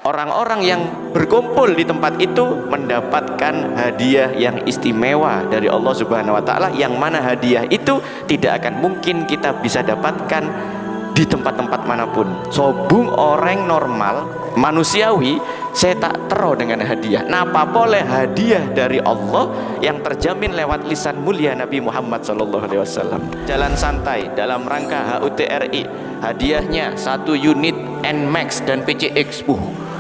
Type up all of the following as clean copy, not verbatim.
orang-orang yang berkumpul di tempat itu mendapatkan hadiah yang istimewa dari Allah Subhanahu wa taala, yang mana hadiah itu tidak akan mungkin kita bisa dapatkan di tempat-tempat manapun. Sobung orang normal manusiawi saya tak tero dengan hadiah. Napa boleh hadiah dari Allah yang terjamin lewat lisan mulia Nabi Muhammad SAW. Jalan santai dalam rangka HUTRI, hadiahnya 1 unit NMAX dan PCX.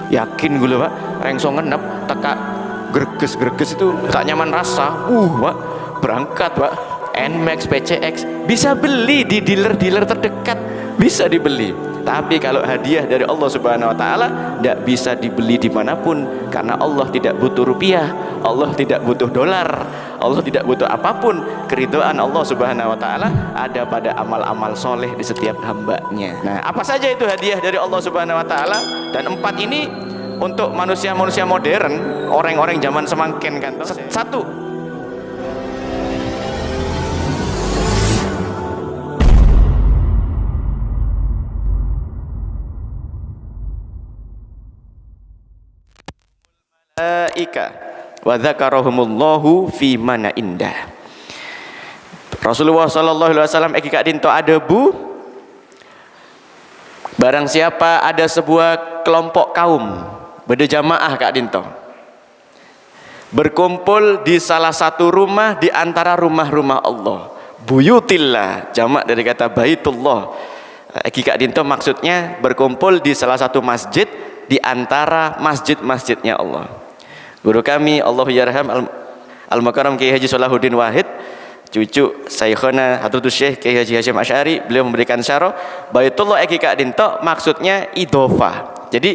Yakin gue Pak, rengso ngenep teka greges itu tak nyaman rasa. Pak, berangkat Pak, NMAX PCX bisa beli di dealer-dealer terdekat, bisa dibeli. Tapi kalau hadiah dari Allah Subhanahu wa taala tidak bisa dibeli dimanapun, karena Allah tidak butuh rupiah, Allah tidak butuh dolar, Allah tidak butuh apapun. Keridhaan Allah Subhanahu wa taala ada pada amal-amal soleh di setiap hambanya. Nah, apa saja itu hadiah dari Allah Subhanahu wa taala? Dan 4 ini untuk manusia-manusia modern, orang-orang zaman semangkin kan. 1, malaika wa dzakarahumullahu fi mana indah. Rasulullah sallallahu alaihi wasallam eki kak dinto ada bu, barang siapa ada sebuah kelompok kaum berjamaah kak dinto berkumpul di salah satu rumah di antara rumah-rumah Allah, buyutillah, jamak dari kata baitullah. Eki kak dinto maksudnya berkumpul di salah satu masjid di antara masjid-masjidnya Allah. Guru kami Allahu yarham Al-Makaram Kiai Haji Salahuddin Wahid, cucu Syekhona Hadratus Syekh Kiai Haji Hasyim Asy'ari, beliau memberikan syarah Baitullah eki kak dinto maksudnya idhofah. Jadi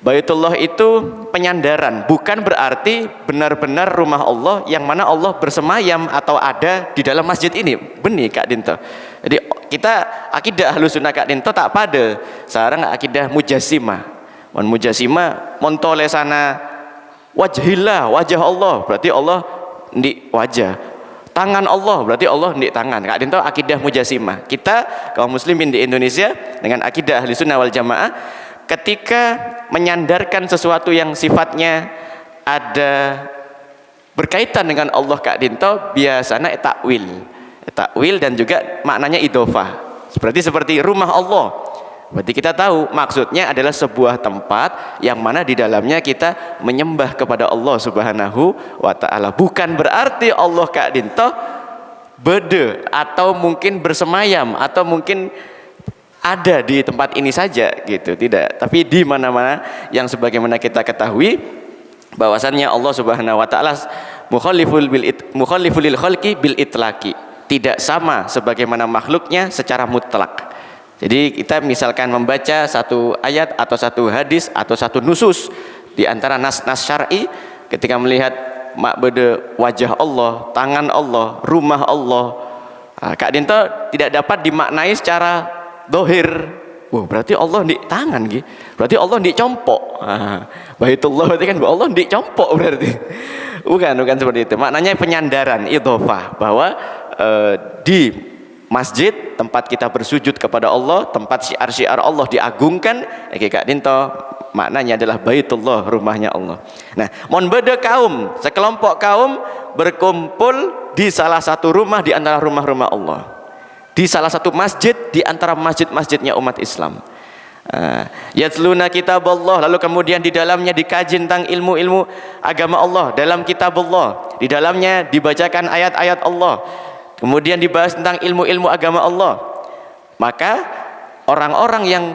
Baitullah itu penyandaran, bukan berarti benar-benar rumah Allah yang mana Allah bersemayam atau ada di dalam masjid ini. Benih kak dinto. Jadi kita akidah Ahlussunnah kak dinto tak pada sarang akidah Mujassimah. Mon Mujassimah montole sana wajhillah, wajah Allah berarti Allah di wajah, tangan Allah berarti Allah di tangan. Kak dinto akidah Mujassimah. Kita kaum muslimin di Indonesia dengan akidah Ahlussunnah wal Jamaah, ketika menyandarkan sesuatu yang sifatnya ada berkaitan dengan Allah kak dinto biasanya takwil dan juga maknanya idhofah. Seperti rumah Allah, berarti kita tahu maksudnya adalah sebuah tempat yang mana di dalamnya kita menyembah kepada Allah Subhanahu wa taala. Bukan berarti Allah kak dinto bede atau mungkin bersemayam atau mungkin ada di tempat ini saja gitu, tidak. Tapi di mana-mana yang sebagaimana kita ketahui bahwasannya Allah Subhanahu wa taala mukhalliful lil khalqi bil itlaqi, tidak sama sebagaimana makhluknya secara mutlak. Jadi kita misalkan membaca satu ayat atau satu hadis atau satu nusus di antara nas-nas syar'i, ketika melihat makbede wajah Allah, tangan Allah, rumah Allah, kak dinto tidak dapat dimaknai secara dohir. Berarti Allah di tangan gitu, berarti Allah di compok. Baitullah berarti kan Allah di compok berarti. Bukan seperti itu. Maknanya penyandaran, idhofah, bahwa di masjid tempat kita bersujud kepada Allah, tempat syiar-syiar Allah diagungkan, kak dinto maknanya adalah baitullah, rumahnya Allah. Nah, mon beda kaum, sekelompok kaum berkumpul di salah satu rumah di antara rumah-rumah Allah, di salah satu masjid di antara masjid-masjidnya umat Islam. Yatluna kitab Allah, lalu kemudian di dalamnya dikaji tentang ilmu-ilmu agama Allah, dalam kitab Allah di dalamnya dibacakan ayat-ayat Allah, kemudian dibahas tentang ilmu-ilmu agama Allah. Maka orang-orang yang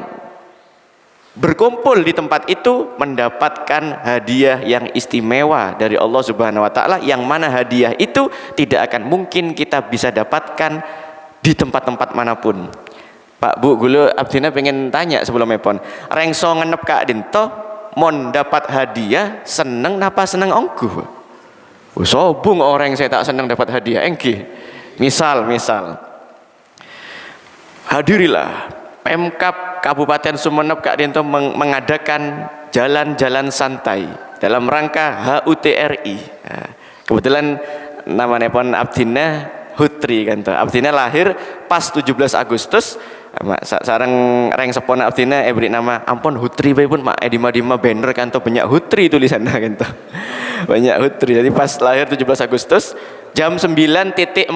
berkumpul di tempat itu mendapatkan hadiah yang istimewa dari Allah Subhanahu wa taala, yang mana hadiah itu tidak akan mungkin kita bisa dapatkan di tempat-tempat manapun. Pak Bu Gulu Abdina pengen tanya sebelum epon, rengso ngenep kak dinto mon dapat hadiah seneng napa seneng ongguh? Sobung orang saya tak seneng dapat hadiah engki. Misal hadirilah Pemkab Kabupaten Sumeneb kak dinto mengadakan jalan-jalan santai dalam rangka HUTRI. Kebetulan namanya pun Abdina Hutri kan to. Abdina lahir pas 17 Agustus. Sarang reng sepona abdina beri nama ampun Hutri bae pun mak dima banner kan to banyak Hutri tulisannya kan to. Banyak Hutri. Jadi pas lahir 17 Agustus jam 9.45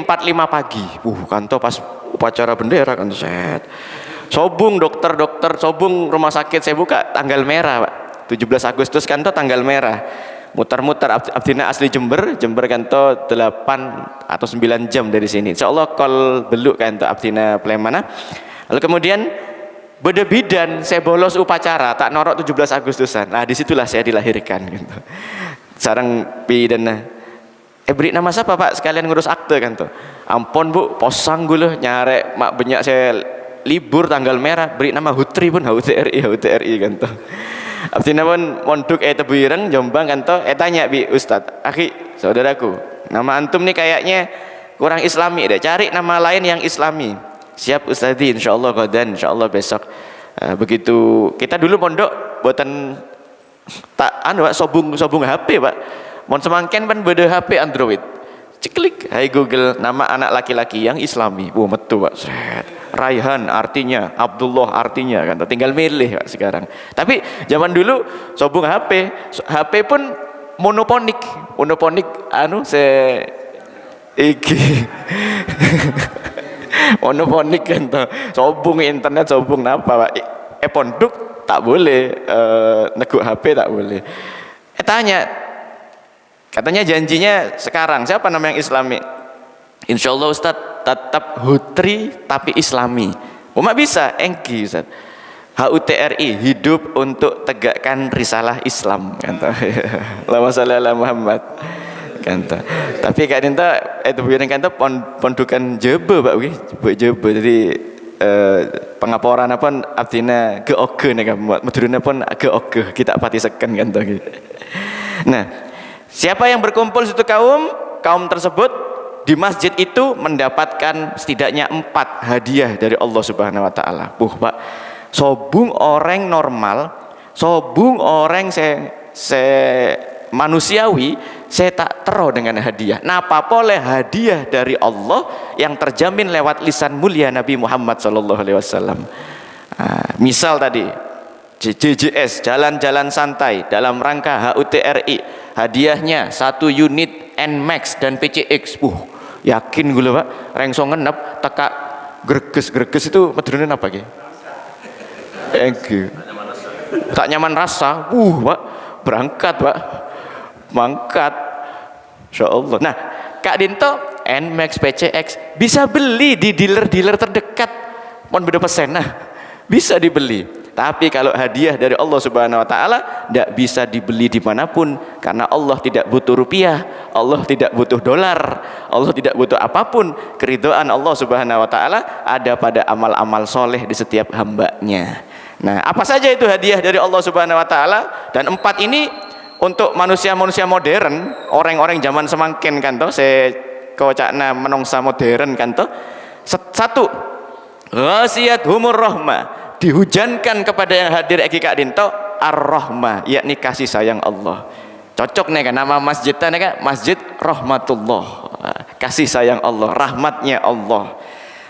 pagi. Kan to pas upacara bendera kan set. Sobung dokter sobung rumah sakit saya buka tanggal merah Pak. 17 Agustus kan to tanggal merah. Muter-muter abdina asli Jember kan to 8 atau 9 jam dari sini. Insyaallah kol beluk kan to abdina Plemana. Lalu kemudian beda bidan saya bolos upacara tak norok 17 Agustusan. Nah disitulah saya dilahirkan gitu. Sarang bidan beri nama siapa Pak sekalian ngurus akte kan tuh. Ampun Bu posang gula nyarek mak banyak saya libur tanggal merah beri nama Hutri pun HUTRI kan tuh. Abdina pun monduk tebu ireng Jombang kan tuh. Tanya bi Ustadz akhi saudaraku nama antum nih kayaknya kurang islami deh cari nama lain yang islami. Siap Ustadz insyaallah godan insyaallah besok. Begitu kita dulu mondok buatan tak Pak sobung HP Pak. Mon semangken pan beda HP Android. Ceklik hai Google nama anak laki-laki yang islami. Metu Pak. Set. Raihan artinya, Abdullah artinya kan. Tinggal milih Pak sekarang. Tapi zaman dulu sobung HP pun monoponik iki monoponik kan toh. Sobung internet sobung napa Pak. Pondok tak boleh neguk HP tak boleh. Katanya janjinya sekarang siapa nama yang islami? Insyaallah Ustadz tetap Hutri tapi islami. Mak bisa engki Ustadz. HUTRI hidup untuk tegakkan risalah Islam kan toh. Allahumma shalli ala Muhammad kan toh. Tapi kak dinta itu bilang kan toh pondukan Jebe Pak Jebe jadi pengaporan apa abdina geoge nih kan meduruna pun geoge kita pati seken kan toh. Nah siapa yang berkumpul situ kaum tersebut di masjid itu mendapatkan setidaknya 4 hadiah dari Allah Subhanahu wa taala. Pak, sobung orang normal, sobung orang manusiawi, saya tak tero dengan hadiah. Nah, apa boleh hadiah dari Allah yang terjamin lewat lisan mulia Nabi Muhammad sallallahu alaihi wasallam. Misal tadi JJS jalan-jalan santai dalam rangka HUTRI hadiahnya 1 unit NMAX dan PCX. Yakin gue Pak rengso ngenep teka greges itu medurune apa ki? Tak nyaman rasa. Pak berangkat Pak mangkat insyaallah. Nah Kak Dinto NMAX PCX bisa beli di dealer-dealer terdekat mohon beda pesen bisa dibeli. Tapi kalau hadiah dari Allah Subhanahu wa taala tidak bisa dibeli dimanapun karena Allah tidak butuh rupiah, Allah tidak butuh dolar, Allah tidak butuh apapun. Keridhaan Allah Subhanahu wa taala ada pada amal-amal soleh di setiap hambanya. Nah, apa saja itu hadiah dari Allah Subhanahu wa taala? Dan 4 ini untuk manusia-manusia modern, orang-orang zaman semangkin kan toh, saya kocakna menungsa modern kan toh. 1 ghasiyat humur rahmah dihujankan kepada yang hadir Kak Dinto ar-rahmah yakni kasih sayang Allah. Cocok nih kan nama masjidnya kan Masjid Rahmatullah, kasih sayang Allah, rahmatnya Allah.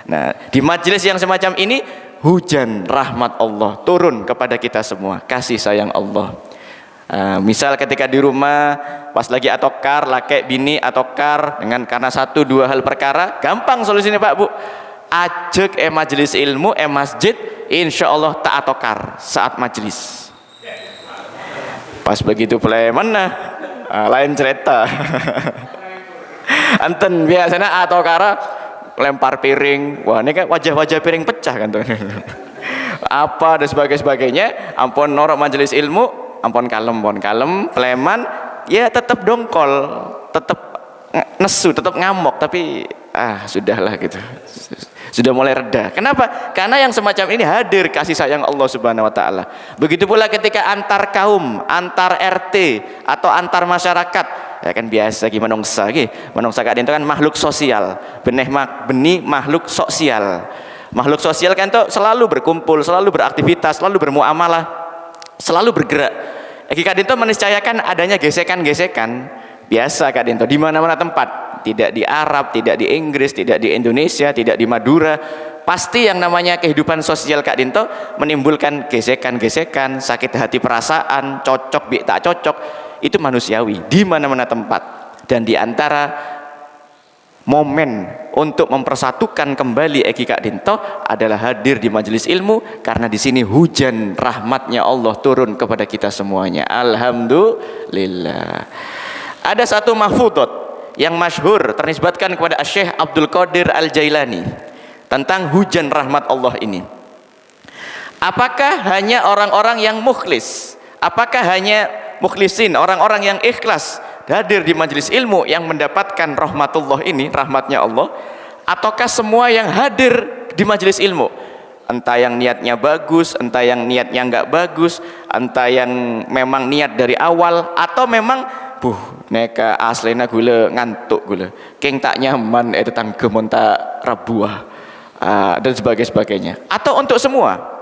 Nah di majelis yang semacam ini hujan rahmat Allah turun kepada kita semua, kasih sayang Allah. Misal ketika di rumah pas lagi atokar laki bini atokar dengan karena 1-2 hal perkara gampang solusinya Pak Bu, ajak majelis ilmu masjid insyaallah tak atokar saat majelis. Pas begitu play mana lain cerita. Anten biasanya atokara lempar piring, wah ini kan wajah-wajah piring pecah kan tuh. Apa dan sebagainya. Ampun norok majelis ilmu, ampun kalem pleman ya tetap dongkol, tetap nesu, tetap ngamuk tapi sudahlah gitu. Sudah mulai reda. Kenapa? Karena yang semacam ini hadir kasih sayang Allah Subhanahu wa taala. Begitu pula ketika antar kaum, antar RT atau antar masyarakat, ya kan biasa gimana menungsa itu kan makhluk sosial. Benih makhluk sosial. Makhluk sosial kan tuh selalu berkumpul, selalu beraktivitas, selalu bermuamalah, selalu bergerak. Kak Dinto meniscayakan adanya gesekan-gesekan biasa Kak Dinto di mana-mana tempat. tidak di Arab, tidak di Inggris, tidak di Indonesia, tidak di Madura. Pasti yang namanya kehidupan sosial Kak Dinto menimbulkan gesekan-gesekan, sakit hati perasaan, cocok bi tak cocok, itu manusiawi di mana-mana tempat. Dan di antara momen untuk mempersatukan kembali Eki Kak Dinto adalah hadir di majelis ilmu, karena di sini hujan rahmatnya Allah turun kepada kita semuanya. Alhamdulillah. Ada satu mahfudot yang masyhur ternisbatkan kepada Syekh Abdul Qadir Al-Jailani tentang hujan rahmat Allah ini. Apakah hanya orang-orang yang mukhlis, apakah hanya mukhlisin, orang-orang yang ikhlas hadir di majelis ilmu yang mendapatkan rahmatullah ini, rahmatnya Allah, ataukah semua yang hadir di majelis ilmu, entah yang niatnya bagus, entah yang niatnya nggak bagus, entah yang memang niat dari awal, atau memang neka aslena gula ngantuk gula keng tak nyaman tetang kemonta rabuah dan sebagainya, atau untuk semua.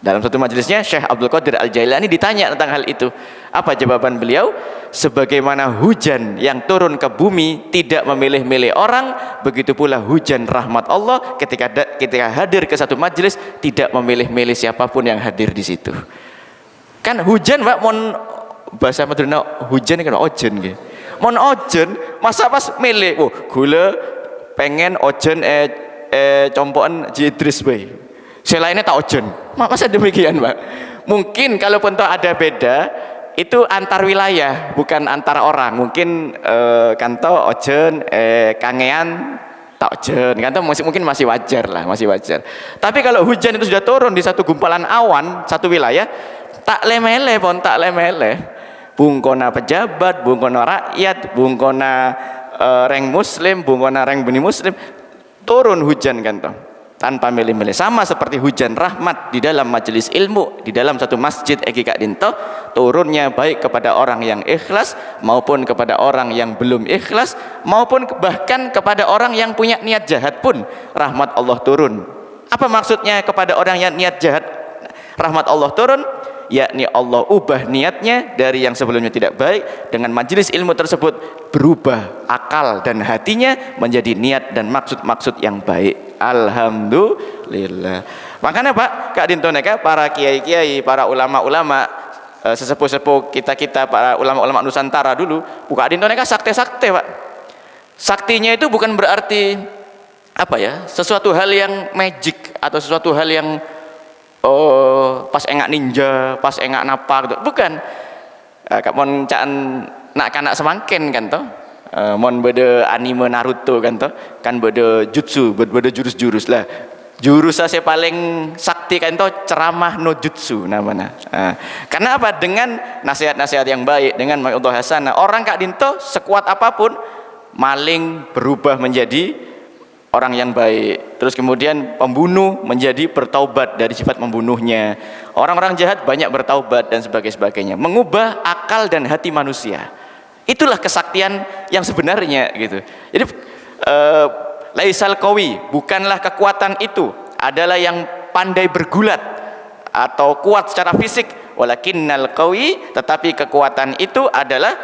Dalam satu majelisnya Syekh Abdul Qadir Al-Jailani ditanya tentang hal itu. Apa jawaban beliau? Sebagaimana hujan yang turun ke bumi tidak memilih-milih orang, begitu pula hujan rahmat Allah ketika hadir ke satu majelis tidak memilih-milih siapapun yang hadir di situ. Kan hujan Mbak, mon bahasa Madura hujan kan ojen nggih. Mon ojen masa pas milih, gula pengen ojen compokan Jidris bae. Selainnya tak ojen. Masa demikian, Pak? Mungkin kalaupun toh ada beda, itu antar wilayah, bukan antar orang. Mungkin kanto ojen, kangean tak ojen. Kanto mungkin masih wajar lah, masih wajar. Tapi kalau hujan itu sudah turun di satu gumpalan awan, satu wilayah, tak lemele pon, tak lemele. Bungkona pejabat, bungkona rakyat, bungkona reng muslim, bungkona reng beni muslim, turun hujan kanto. Tanpa milih-milih, sama seperti hujan rahmat di dalam majelis ilmu, di dalam satu masjid Eki Kak Dinto, turunnya baik kepada orang yang ikhlas maupun kepada orang yang belum ikhlas, maupun bahkan kepada orang yang punya niat jahat pun rahmat Allah turun. Apa maksudnya kepada orang yang niat jahat rahmat Allah turun? Yakni Allah ubah niatnya dari yang sebelumnya tidak baik, dengan majelis ilmu tersebut berubah akal dan hatinya menjadi niat dan maksud-maksud yang baik. Alhamdulillah. Makanya Pak Kak Dinto neka, para kiai-kiai, para ulama-ulama, sesepuh-sepuh kita para ulama-ulama Nusantara dulu, Kak Dinto neka sakte-sakte Pak. Saktinya itu bukan berarti apa ya, sesuatu hal yang magic atau sesuatu hal yang pas engak ninja, pas engak napa gitu. Bukan. Mon caan nak kanak semangkin kan toh. Mon beda anime Naruto kan toh. Kan beda jutsu, beda jurus-jurus lah. Jurus saya paling sakti kan toh ceramah no jutsu namanya. Karena apa? Dengan nasihat-nasihat yang baik, dengan mau'izah hasanah, orang Kak Dinto sekuat apapun maling berubah menjadi orang yang baik, terus kemudian pembunuh menjadi bertaubat dari sifat membunuhnya, orang-orang jahat banyak bertaubat dan sebagainya, mengubah akal dan hati manusia. Itulah kesaktian yang sebenarnya gitu. Jadi laisal qawi, bukanlah kekuatan itu adalah yang pandai bergulat atau kuat secara fisik, walakinnal qawi, tetapi kekuatan itu adalah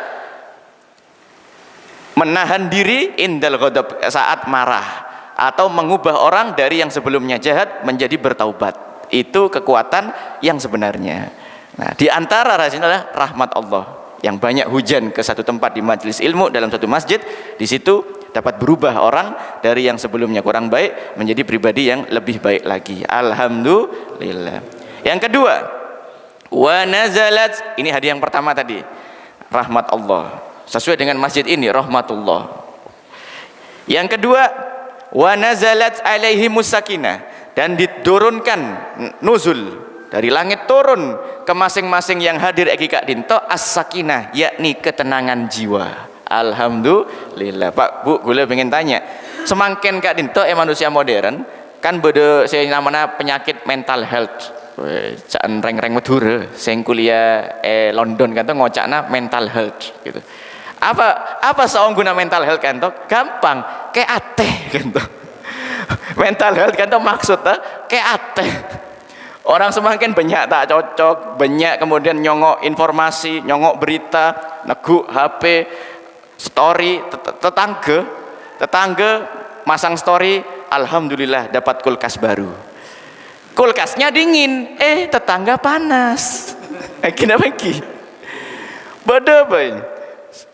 menahan diri indal ghadab, saat marah, atau mengubah orang dari yang sebelumnya jahat menjadi bertaubat. Itu kekuatan yang sebenarnya. Nah, di antara rahasia adalah rahmat Allah yang banyak hujan ke satu tempat di majelis ilmu dalam satu masjid. Di situ dapat berubah orang dari yang sebelumnya kurang baik menjadi pribadi yang lebih baik lagi. Alhamdulillah. Yang kedua, wa nazalat, ini hadiah yang pertama tadi, rahmat Allah. Sesuai dengan masjid ini rahmatullah. Yang kedua, wa nazalat alaihimus sakinah, dan diturunkan nuzul dari langit turun ke masing-masing yang hadir Eki Kak Dinto as-sakinah, yakni ketenangan jiwa. Alhamdulillah. Pak Bu, gue pengen tanya, semakin Kak Dinto manusia modern kan beda saya namanya penyakit mental health. Caan reng-reng Madura, sing kuliah London kan tuh ngocakna mental health gitu. Apa seorang guna mental health kan toh? Gampang, kayak ateh kan toh. Mental health kan toh maksudnya kayak ateh. Orang semakin banyak tak cocok, banyak kemudian nyongok informasi, nyongok berita, neguk HP, story tetangga masang story, alhamdulillah dapat kulkas baru. Kulkasnya dingin, tetangga panas. Kenapa iki? Bodoh boy.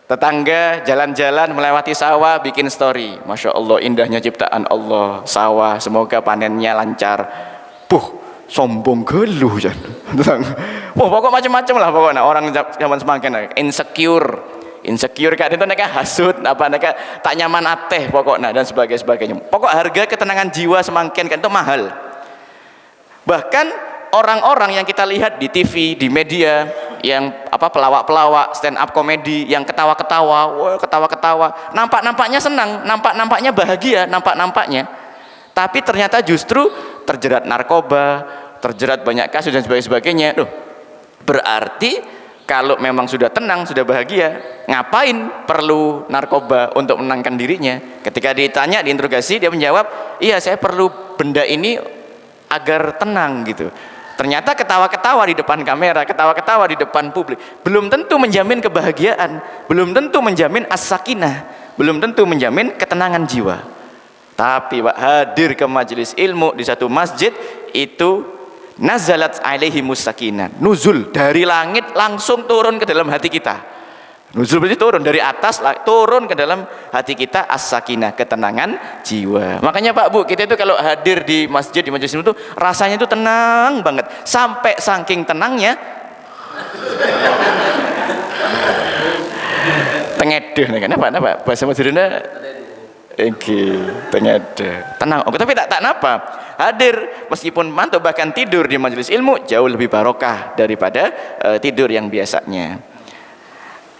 Tetangga jalan-jalan melewati sawah bikin story, masya Allah indahnya ciptaan Allah, sawah semoga panennya lancar. Sombong geluh ya. Pokok macam-macam lah pokoknya orang zaman semakin insecure kak itu mereka hasut apa mereka tak nyaman ateh pokoknya dan sebagainya. Pokok harga ketenangan jiwa semakin kan itu mahal. Bahkan orang-orang yang kita lihat di TV, di media yang pelawak-pelawak stand up komedi yang ketawa-ketawa, nampak-nampaknya senang, nampak-nampaknya bahagia, nampak-nampaknya. Tapi ternyata justru terjerat narkoba, terjerat banyak kasus dan sebagainya. Berarti kalau memang sudah tenang, sudah bahagia, ngapain perlu narkoba untuk menenangkan dirinya? Ketika ditanya, diinterogasi, dia menjawab, iya saya perlu benda ini agar tenang gitu. Ternyata ketawa-ketawa di depan kamera, ketawa-ketawa di depan publik belum tentu menjamin kebahagiaan, belum tentu menjamin as-sakinah, belum tentu menjamin ketenangan jiwa. Tapi hadir ke majelis ilmu di satu masjid itu nazalat alaihimus sakinah, nuzul dari langit langsung turun ke dalam hati kita. Nuzul berarti turun dari atas, turun ke dalam hati kita, as-sakinah, ketenangan jiwa. Makanya Pak Bu, kita itu kalau hadir di masjid, di majelis ilmu itu rasanya itu tenang banget, sampai saking tenangnya tengedeh. Kenapa bahasa Madura tenang. Tapi tak napa hadir meskipun mantuk bahkan tidur di majelis ilmu jauh lebih barokah daripada tidur yang biasanya.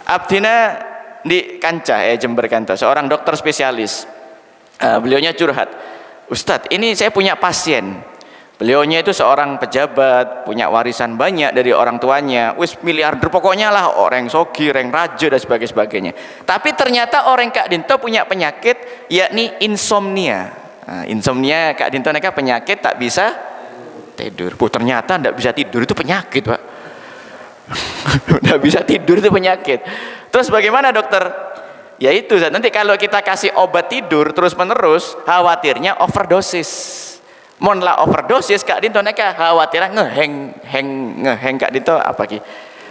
Abdina di Kancah Jember Kanto, seorang dokter spesialis. Beliaunya curhat, Ustadz ini saya punya pasien, beliaunya itu seorang pejabat, punya warisan banyak dari orang tuanya, miliarder pokoknya lah, orang sogi, orang raja dan sebagainya. Tapi ternyata orang Kak Dinto punya penyakit yakni insomnia. Insomnia Kak Dinto mereka penyakit tak bisa tidur. Ternyata tidak bisa tidur itu penyakit Pak. Tidak bisa tidur itu penyakit. Terus bagaimana dokter? Ya itu nanti kalau kita kasih obat tidur terus menerus, khawatirnya overdosis. Mon lah overdosis Kak Dinto neka khawatirnya ngeheng Kak Dinto apa ki?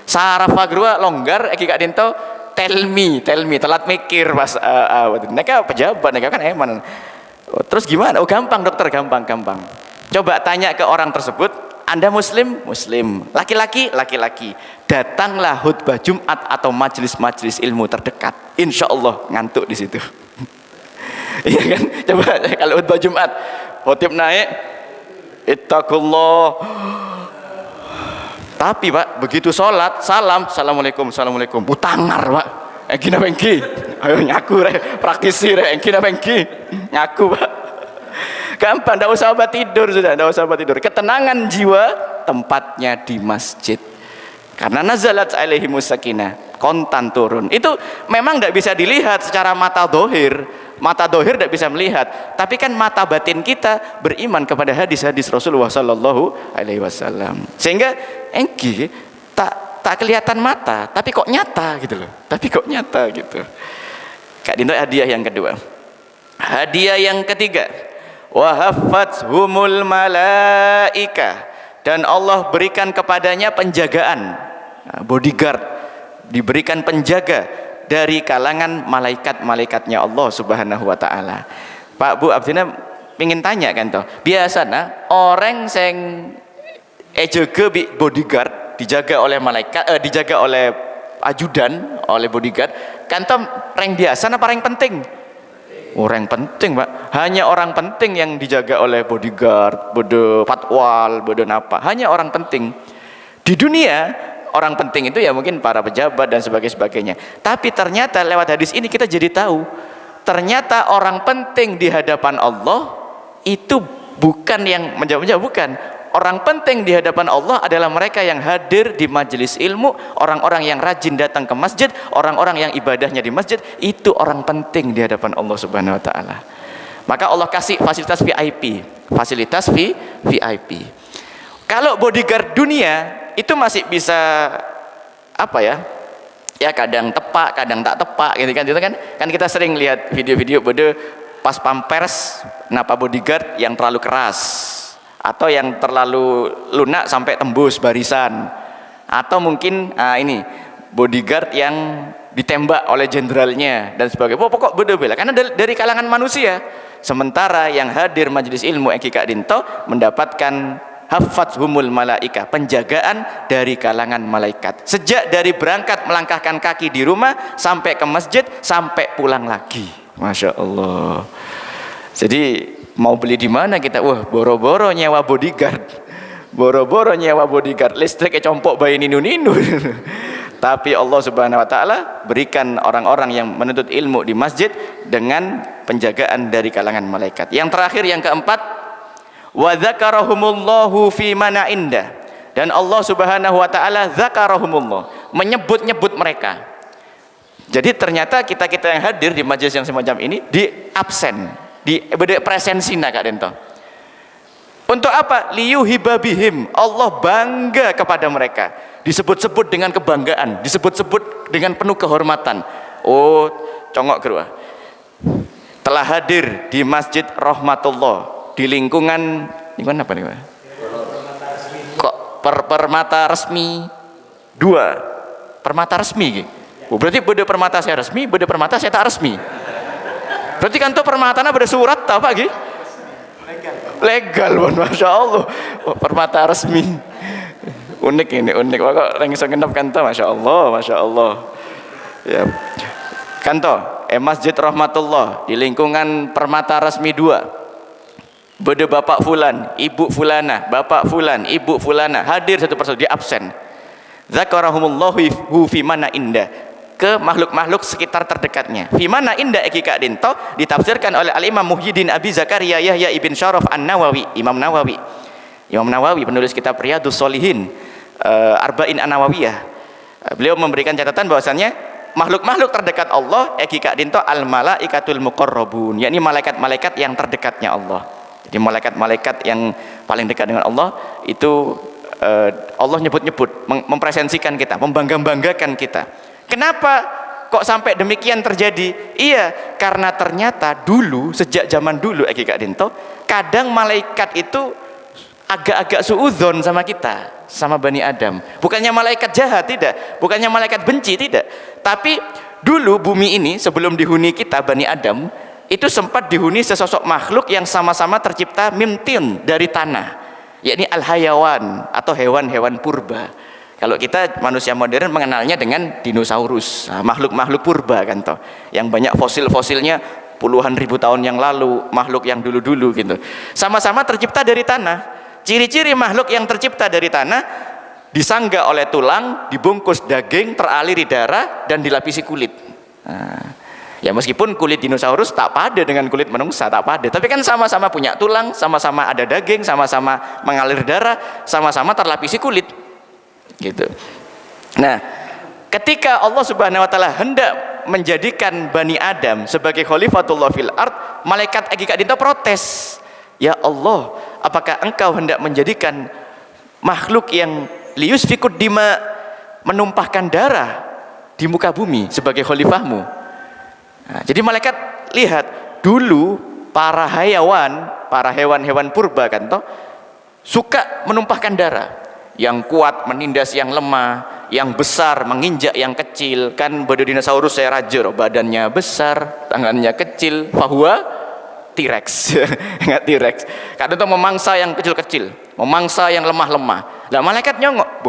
Sarafa grua longgar Kak Dinto tell me telat mikir pas neka pejabat neka kan eman. Terus gimana? Gampang dokter, gampang. Coba tanya ke orang tersebut, Anda muslim? Muslim. Laki-laki? Laki-laki. Datanglah khutbah Jumat atau majelis-majelis ilmu terdekat. Insya Allah ngantuk di situ. Iya kan? Coba kalau khutbah Jumat, khotib naik, ittaqullah. Tapi Pak, begitu sholat, assalamualaikum. Butangar Pak. Gina bengki. Ayo nyaku praktisi gina bengki. Nyaku Pak. Gampang, tidak usah obat tidur sudah, tidak usah obat tidur. Ketenangan jiwa tempatnya di masjid. Karena nazalat alaihimus sakinah, kontan turun. Itu memang tidak bisa dilihat secara mata dohir. Mata dohir tidak bisa melihat, tapi kan mata batin kita beriman kepada hadis-hadis Rasulullah Sallallahu Alaihi Wasallam. Sehingga tak kelihatan mata, tapi kok nyata gitu loh. Kak Dinto hadiah yang kedua. Hadiah yang ketiga, wahafathumul malaika, dan Allah berikan kepadanya penjagaan, bodyguard, diberikan penjaga dari kalangan malaikat-malaikatnya Allah Subhanahu wa taala. Pak Bu Abdina ingin tanya kan toh, biasanya orang sing jaga bodyguard dijaga oleh malaikat, dijaga oleh ajudan, oleh bodyguard, kan toh rank biasa apa rank penting? Orang penting Pak, hanya orang penting yang dijaga oleh bodyguard, bodo patwal, bodo napa, hanya orang penting. Di dunia orang penting itu ya mungkin para pejabat dan sebagainya. Tapi ternyata lewat hadis ini kita jadi tahu, ternyata orang penting di hadapan Allah itu bukan yang menjawab, bukan. Orang penting di hadapan Allah adalah mereka yang hadir di majelis ilmu, orang-orang yang rajin datang ke masjid, orang-orang yang ibadahnya di masjid, itu orang penting di hadapan Allah Subhanahu wa taala. Maka Allah kasih fasilitas VIP, VIP. Kalau bodyguard dunia itu masih bisa Ya kadang tepak, kadang tak tepak gitu kan. Itu kan kita sering lihat video-video bode pas pampers napa bodyguard yang terlalu keras atau yang terlalu lunak sampai tembus barisan, atau mungkin ini bodyguard yang ditembak oleh jenderalnya dan sebagainya. Pokok beda bela karena dari kalangan manusia. Sementara yang hadir majelis ilmu Eki Kak Dinto mendapatkan hafatzhumul malaika, penjagaan dari kalangan malaikat. Sejak dari berangkat melangkahkan kaki di rumah sampai ke masjid sampai pulang lagi. Masya Allah. Jadi mau beli di mana kita? Wah, boro-boro nyewa bodyguard. Boro-boro nyewa bodyguard, listriknya compok bayi ninu-ninu. Tapi Allah Subhanahu wa taala berikan orang-orang yang menuntut ilmu di masjid dengan penjagaan dari kalangan malaikat. Yang terakhir, yang keempat, wa dzakarahumullahu fi mana indah, dan Allah Subhanahu wa taala dzakarahumullah, menyebut-nyebut mereka. Jadi ternyata kita-kita yang hadir di majelis yang semacam ini di absen, di presensina Kak Dento. Untuk apa? Liyuhibabihim, Allah bangga kepada mereka, disebut-sebut dengan kebanggaan, disebut-sebut dengan penuh kehormatan. Oh, congok gerua telah hadir di Masjid Rahmatullah, di lingkungan apa nih Pak? Kok permata resmi 2, permata resmi gitu. Oh, berarti beda permata saya resmi, beda permata saya tak resmi. Berarti kan tuh permatanya beda surat apa gitu? Legal, masya Allah. Oh, permata resmi. Unik ini, unik. Kok langsung genap kanto, masya Allah. Ya. Kanto, Masjid Rahmatullah di lingkungan permata resmi 2. Beda bapak fulan, ibu fulana, bapak fulan, ibu fulana hadir satu persatu, dia absen. Zakarahumullahu fi mana indah, ke makhluk-makhluk sekitar terdekatnya. Fi mana indah Eki Kak Dinto ditafsirkan oleh Al-Imam Muhyiddin Abi Zakaria Yahya ibn Syaraf An-Nawawi, Imam Nawawi penulis kitab Riyadhus Shalihin, Arba'in An-Nawawiyah. Beliau memberikan catatan bahwasannya makhluk-makhluk terdekat Allah Eki Kak Dinto al-malaikatul muqarrabun, yakni malaikat-malaikat yang terdekatnya Allah. Jadi malaikat-malaikat yang paling dekat dengan Allah itu Allah nyebut-nyebut, mempresensikan kita, membangga-banggakan kita. Kenapa kok sampai demikian terjadi? Iya, karena ternyata dulu, sejak zaman dulu Eki Kak Dinto, kadang malaikat itu agak-agak suudzon sama kita, sama Bani Adam. Bukannya malaikat jahat, tidak. Bukannya malaikat benci, tidak. Tapi dulu bumi ini sebelum dihuni kita Bani Adam, itu sempat dihuni sesosok makhluk yang sama-sama tercipta mimtin dari tanah, yakni al-hayawan atau hewan-hewan purba. Kalau kita manusia modern mengenalnya dengan dinosaurus, makhluk-makhluk purba kan toh, yang banyak fosil-fosilnya puluhan ribu tahun yang lalu, makhluk yang dulu-dulu gitu. Sama-sama tercipta dari tanah. Ciri-ciri makhluk yang tercipta dari tanah disangga oleh tulang, dibungkus daging, teraliri darah, dan dilapisi kulit. Ya meskipun kulit dinosaurus tak pada dengan kulit manusia, tak pada, tapi kan sama-sama punya tulang, sama-sama ada daging, sama-sama mengalir darah, sama-sama terlapisi kulit. Gitu. Nah, ketika Allah Subhanahu wa taala hendak menjadikan Bani Adam sebagai khalifatullah fil ard, malaikat Eki Kak Dinto protes. Ya Allah, apakah engkau hendak menjadikan makhluk yang liyusfikud dima, menumpahkan darah di muka bumi sebagai khalifahmu? Nah, jadi malaikat lihat dulu para hewan-hewan purba kan toh suka menumpahkan darah. Yang kuat menindas yang lemah, yang besar menginjak yang kecil. Kan pada dinosaurus saya rajer, badannya besar, tangannya kecil, fahuwa T-Rex. Ingat T-Rex. Kadang tuh memangsa yang kecil-kecil, memangsa yang lemah-lemah. Lah malaikat nyongok,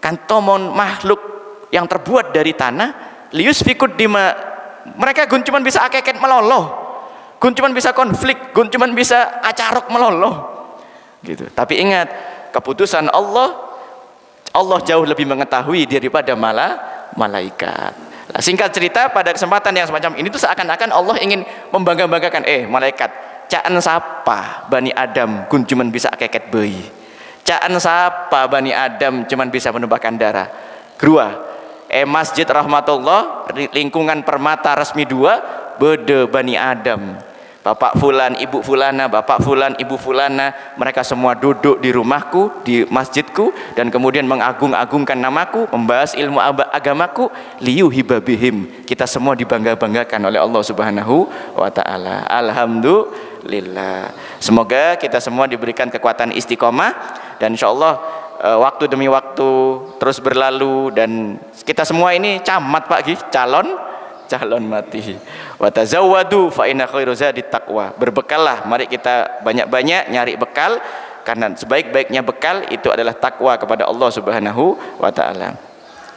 kan tomon makhluk yang terbuat dari tanah, lius fikud dima, mereka gun cuman bisa akeket meloloh, gun cuman bisa konflik, gun cuman bisa acarok meloloh gitu. Tapi ingat, keputusan Allah jauh lebih mengetahui daripada malaikat. Nah, singkat cerita, pada kesempatan yang semacam ini tuh seakan-akan Allah ingin membangga-banggakan, malaikat, caan sapa Bani Adam kun cuman bisa keket bayi, caan sapa Bani Adam cuman bisa menumpahkan darah. Grua Masjid Rahmatullah lingkungan permata resmi 2 bede Bani Adam Bapak fulan, ibu fulana, bapak fulan, ibu fulana, mereka semua duduk di rumahku, di masjidku, dan kemudian mengagung-agungkan namaku, membahas ilmu agamaku, liyuhibabihim. Kita semua dibangga-banggakan oleh Allah Subhanahu wa ta'ala. Alhamdulillah. Semoga kita semua diberikan kekuatan istiqomah, dan insya Allah waktu demi waktu terus berlalu, dan kita semua ini camat Pak Gi, calon mati. Wa tazawwadu fa inna khairu zadit taqwa. Berbekallah, mari kita banyak-banyak nyari bekal, karena sebaik-baiknya bekal itu adalah takwa kepada Allah Subhanahu wa taala.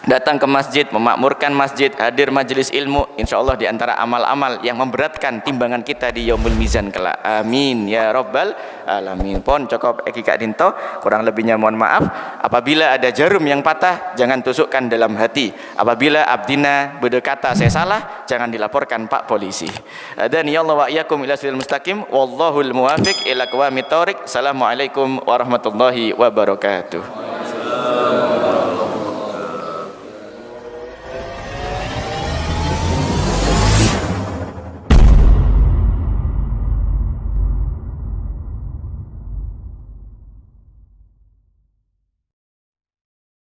Datang ke masjid, memakmurkan masjid, hadir majelis ilmu, insyaallah di antara amal-amal yang memberatkan timbangan kita di yaumul mizan kelak. Amin ya rabbal alamin. Pon cukup Eki Kak Dinto, kurang lebihnya mohon maaf. Apabila ada jarum yang patah, jangan tusukkan dalam hati. Apabila abdina berkata saya salah, jangan dilaporkan Pak polisi. Dan ya Allah wa iyyakum ila siratal mustaqim, wallahul muwafiq ila aqwamit thoriq. Assalamualaikum warahmatullahi wabarakatuh.